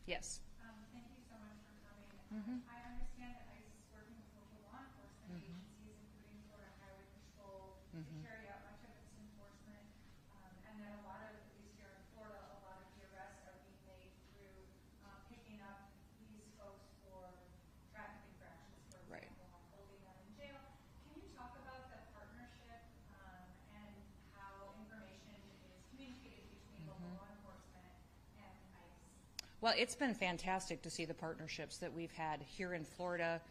Yes. Thank you so much for coming. Mm-hmm. I understand that ICE is working with local law enforcement agencies, including Florida Highway Patrol, to carry out much of its enforcement, and that a lot of, at least here in Florida, a lot of the arrests are being made through picking up these folks for traffic infractions, for Right. example, and holding them in jail. Can you talk about the partnership and how information is communicated between local law enforcement and ICE? Well, it's been fantastic to see the partnerships that we've had here in Florida,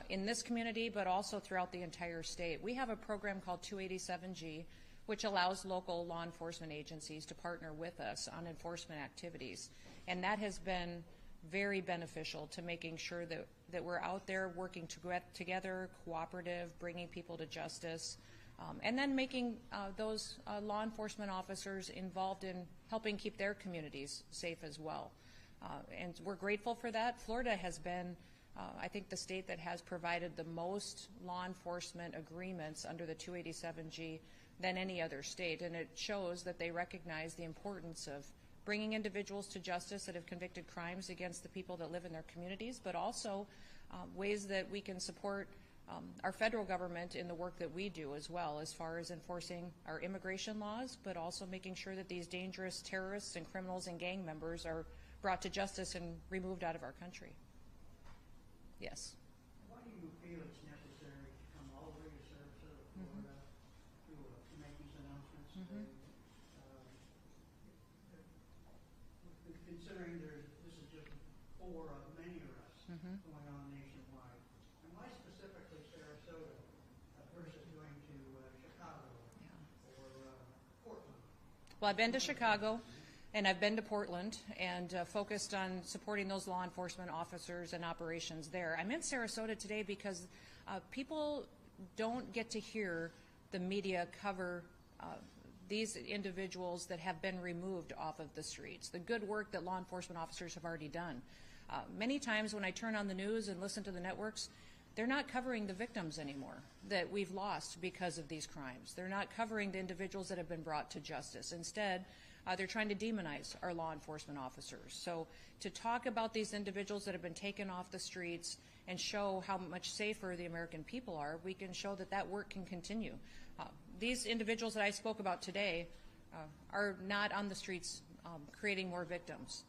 in this community, but also throughout the entire state. We have a program called 287G, which allows local law enforcement agencies to partner with us on enforcement activities. And that has been very beneficial to making sure that we're out there working together, cooperative, bringing people to justice, and then making those law enforcement officers involved in helping keep their communities safe as well. And we're grateful for that. Florida has been, I think, the state that has provided the most law enforcement agreements under the 287G than any other state. And it shows that they recognize the importance of bringing individuals to justice that have convicted crimes against the people that live in their communities, but also ways that we can support our federal government in the work that we do as well, as far as enforcing our immigration laws, but also making sure that these dangerous terrorists and criminals and gang members are brought to justice and removed out of our country. Yes. Why do you feel it's necessary to come all the way to Sarasota, Florida, to make these announcements today? Considering this is just four of many arrests going on nationwide, and why specifically Sarasota versus going to Chicago or Portland? Well, I've been to Chicago. And I've been to Portland and focused on supporting those law enforcement officers and operations there. I'm in Sarasota today because people don't get to hear the media cover these individuals that have been removed off of the streets, the good work that law enforcement officers have already done. Many times when I turn on the news and listen to the networks, they're not covering the victims anymore that we've lost because of these crimes. They're not covering the individuals that have been brought to justice. Instead, they're trying to demonize our law enforcement officers. So to talk about these individuals that have been taken off the streets and show how much safer the American people are, we can show that that work can continue. These individuals that I spoke about today are not on the streets creating more victims.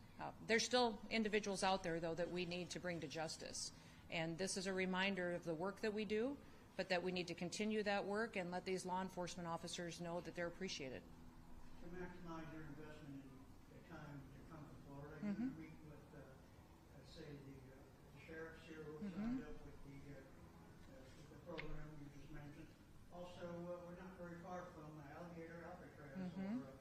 There's still individuals out there, though, that we need to bring to justice. And this is a reminder of the work that we do, but that we need to continue that work and let these law enforcement officers know that they're appreciated. To maximize your investment in the time to come to Florida, you can meet with, say, the sheriffs here who signed up with the program you just mentioned. Also, we're not very far from Alligator Alcatraz or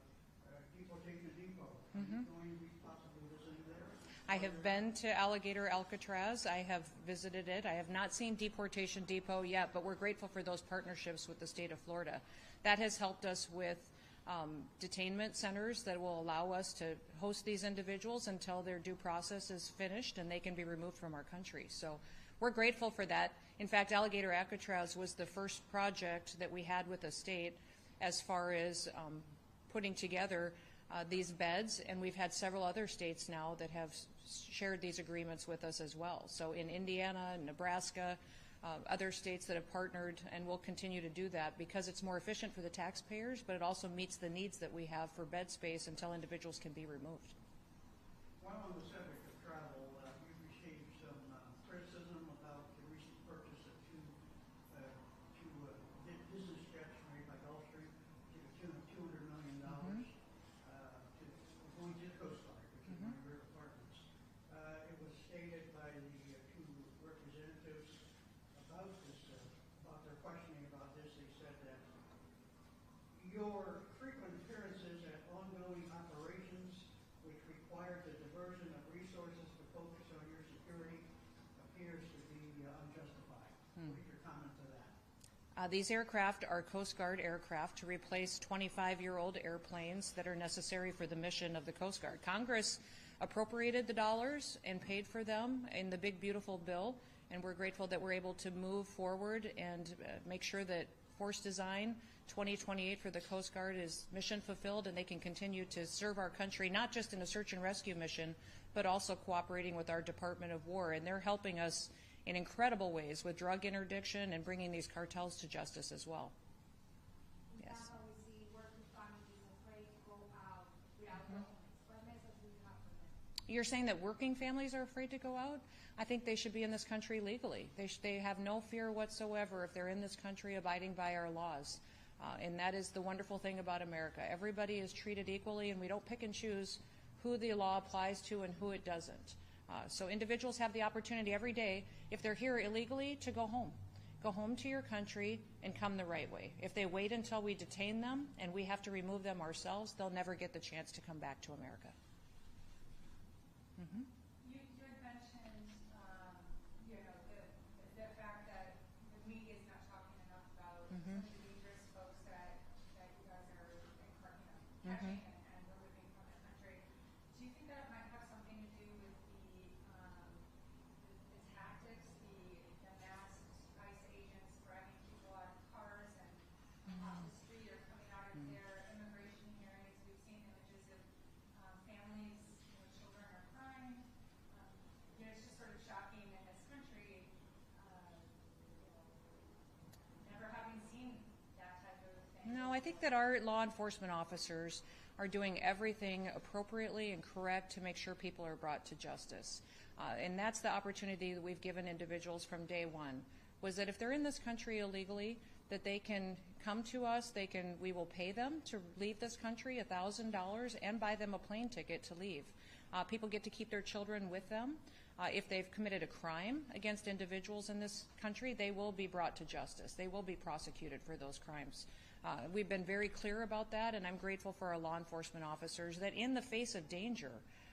Deportation Depot. Are you going to be possibly visiting there? I have been to Alligator Alcatraz. I have visited it. I have not seen Deportation Depot yet, but we're grateful for those partnerships with the state of Florida. That has helped us with detainment centers that will allow us to host these individuals until their due process is finished and they can be removed from our country. So we're grateful for that. In fact, Alligator Alcatraz was the first project that we had with the state as far as putting together these beds, and we've had several other states now that have shared these agreements with us as well. So in Indiana, Nebraska, other states that have partnered, and will continue to do that because it's more efficient for the taxpayers, but it also meets the needs that we have for bed space until individuals can be removed. While on the subject of travel, you've received some criticism about the recent purchase of two business jets made by Gulfstream to the tune of $200 million going to the Coast Guard, which is one of your departments. It was stated by the two representatives about their questioning about this. They said that your frequent appearances at ongoing operations which require the diversion of resources to focus on your security appears to be unjustified. What is your comment to that? These aircraft are Coast Guard aircraft to replace 25-year-old airplanes that are necessary for the mission of the Coast Guard. Congress appropriated the dollars and paid for them in the big, beautiful bill, and we're grateful that we're able to move forward and make sure that Force Design 2028 for the Coast Guard is mission fulfilled and they can continue to serve our country, not just in a search and rescue mission, but also cooperating with our Department of War, and they're helping us in incredible ways with drug interdiction and bringing these cartels to justice as well. We see working families afraid to go out without documents. What message do you have for them? You're saying that working families are afraid to go out? I think they should be in this country legally. They have no fear whatsoever if they're in this country abiding by our laws. And that is the wonderful thing about America. Everybody is treated equally, and we don't pick and choose who the law applies to and who it doesn't. So individuals have the opportunity every day, if they're here illegally, to go home. Go home to your country and come the right way. If they wait until we detain them and we have to remove them ourselves, they'll never get the chance to come back to America. Mm-hmm. You had mentioned, the fact that the media is not talking enough about some of the dangerous folks that you guys are catching and removing from the country. Do you think that might have something to do with the tactics, the masked ICE agents dragging people out of cars and off the street or coming out of their immigration hearings? We've seen images of families, children are crying. It's just sort of shocking in this country, never having seen that type of thing. No, I think that our law enforcement officers are doing everything appropriately and correct to make sure people are brought to justice. And that's the opportunity that we've given individuals from day one, was that if they're in this country illegally, that they can come to us, we will pay them to leave this country $1,000 and buy them a plane ticket to leave. People get to keep their children with them. If they've committed a crime against individuals in this country, they will be brought to justice. They will be prosecuted for those crimes. We've been very clear about that, and I'm grateful for our law enforcement officers that in the face of danger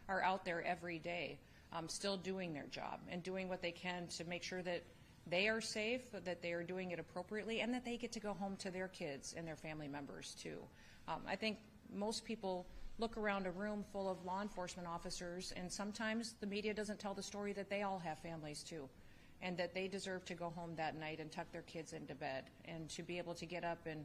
are out there every day, still doing their job and doing what they can to make sure that they are safe, that they are doing it appropriately, and that they get to go home to their kids and their family members too. I think most people look around a room full of law enforcement officers, and sometimes the media doesn't tell the story that they all have families too, and that they deserve to go home that night and tuck their kids into bed and to be able to get up and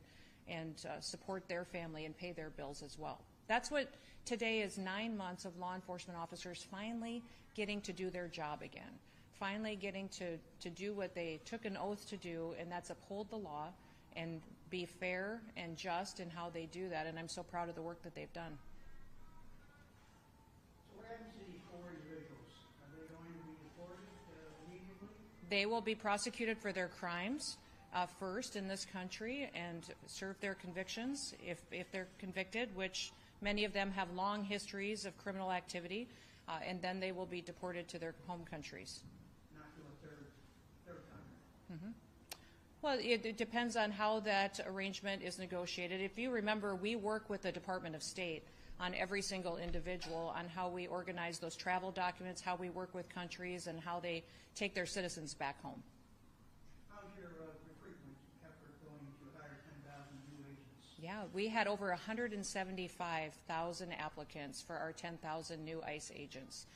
support their family and pay their bills as well. That's what today is, 9 months of law enforcement officers finally getting to do their job again, finally getting to do what they took an oath to do, and that's uphold the law and be fair and just in how they do that, and I'm so proud of the work that they've done. So what happens to these 4 individuals? Are they going to be deported immediately? They will be prosecuted for their crimes first in this country and serve their convictions if they're convicted, which many of them have long histories of criminal activity, and then they will be deported to their home countries. Not to a third country. Well, it depends on how that arrangement is negotiated. If you remember, we work with the Department of State on every single individual on how we organize those travel documents, how we work with countries, and how they take their citizens back home. How's your recruitment effort going to hire 10,000 new agents? Yeah, we had over 175,000 applicants for our 10,000 new ICE agents.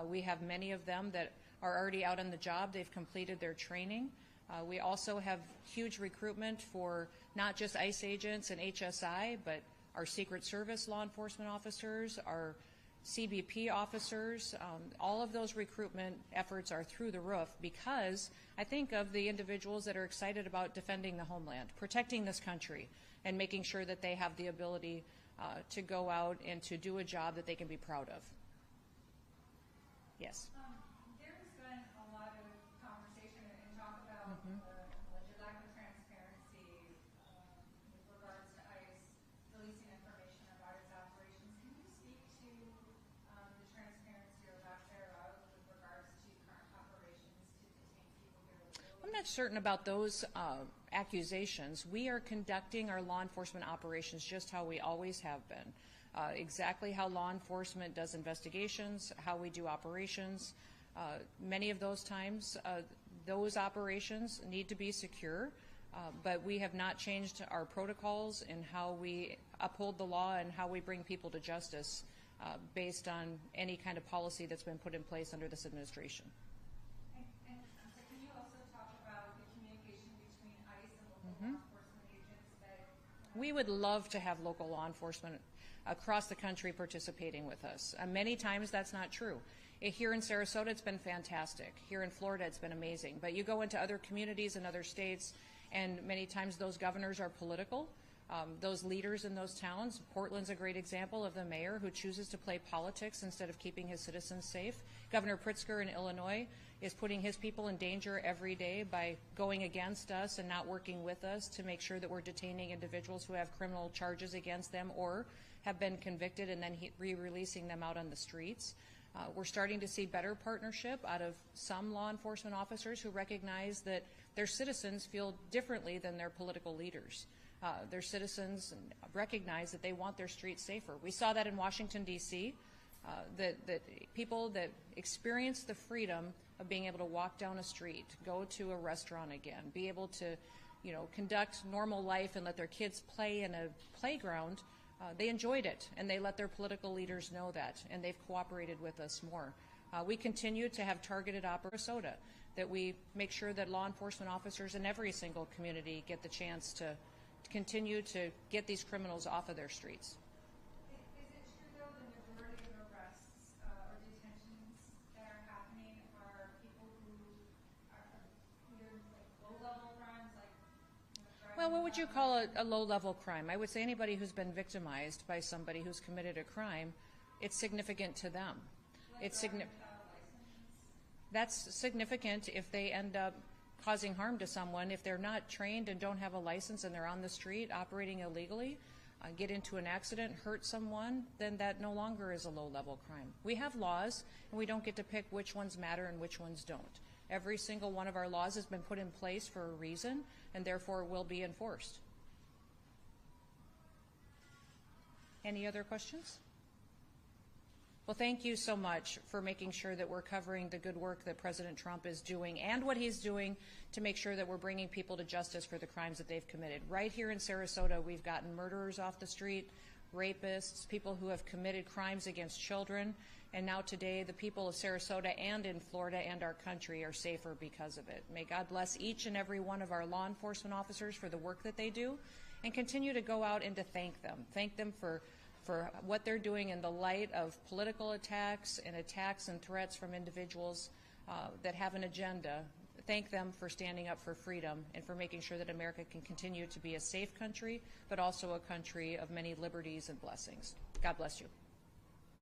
We have many of them that are already out on the job. They've completed their training. We also have huge recruitment for not just ICE agents and HSI, but our Secret Service law enforcement officers, our CBP officers. All of those recruitment efforts are through the roof because I think of the individuals that are excited about defending the homeland, protecting this country, and making sure that they have the ability to go out and to do a job that they can be proud of. Yes. There's been a lot of conversation and talk about the lack of transparency with regards to ICE releasing information about its operations. Can you speak to the transparency or lack thereof with regards to current operations to detain people here illegally? I'm not certain about those accusations. We are conducting our law enforcement operations just how we always have been. Exactly how law enforcement does investigations, how we do operations. Many of those times, those operations need to be secure, but we have not changed our protocols in how we uphold the law and how we bring people to justice based on any kind of policy that's been put in place under this administration. And so can you also talk about the communication between ICE and local law enforcement agents that We would love to have local law enforcement across the country participating with us. Many times that's not true. Here in Sarasota, it's been fantastic. Here in Florida, it's been amazing. But you go into other communities and other states, and many times those governors are political. Those leaders in those towns, Portland's a great example of the mayor who chooses to play politics instead of keeping his citizens safe. Governor Pritzker in Illinois is putting his people in danger every day by going against us and not working with us to make sure that we're detaining individuals who have criminal charges against them or have been convicted and then re-releasing them out on the streets. We're starting to see better partnership out of some law enforcement officers who recognize that their citizens feel differently than their political leaders. Their citizens recognize that they want their streets safer. We saw that in Washington, D.C., that people that experience the freedom of being able to walk down a street, go to a restaurant again, be able to, conduct normal life and let their kids play in a playground, they enjoyed it, and they let their political leaders know that, and they've cooperated with us more. We continue to have targeted operations that we make sure that law enforcement officers in every single community get the chance to continue to get these criminals off of their streets. Is it true, though, the majority of arrests or detentions that are happening are people who are either like low-level crimes, like Well, what would you call a low-level crime? I would say anybody who's been victimized by somebody who's committed a crime, it's significant to them. It's that's significant if they end up causing harm to someone. If they're not trained and don't have a license and they're on the street operating illegally, get into an accident, hurt someone, then that no longer is a low-level crime. We have laws, and we don't get to pick which ones matter and which ones don't. Every single one of our laws has been put in place for a reason, and therefore will be enforced. Any other questions? Well, thank you so much for making sure that we're covering the good work that President Trump is doing and what he's doing to make sure that we're bringing people to justice for the crimes that they've committed. Right here in Sarasota, we've gotten murderers off the street, rapists, people who have committed crimes against children, and now today the people of Sarasota and in Florida and our country are safer because of it. May God bless each and every one of our law enforcement officers for the work that they do, and continue to go out and to thank them. Thank them for what they're doing in the light of political attacks and threats from individuals that have an agenda. Thank them for standing up for freedom and for making sure that America can continue to be a safe country, but also a country of many liberties and blessings. God bless you.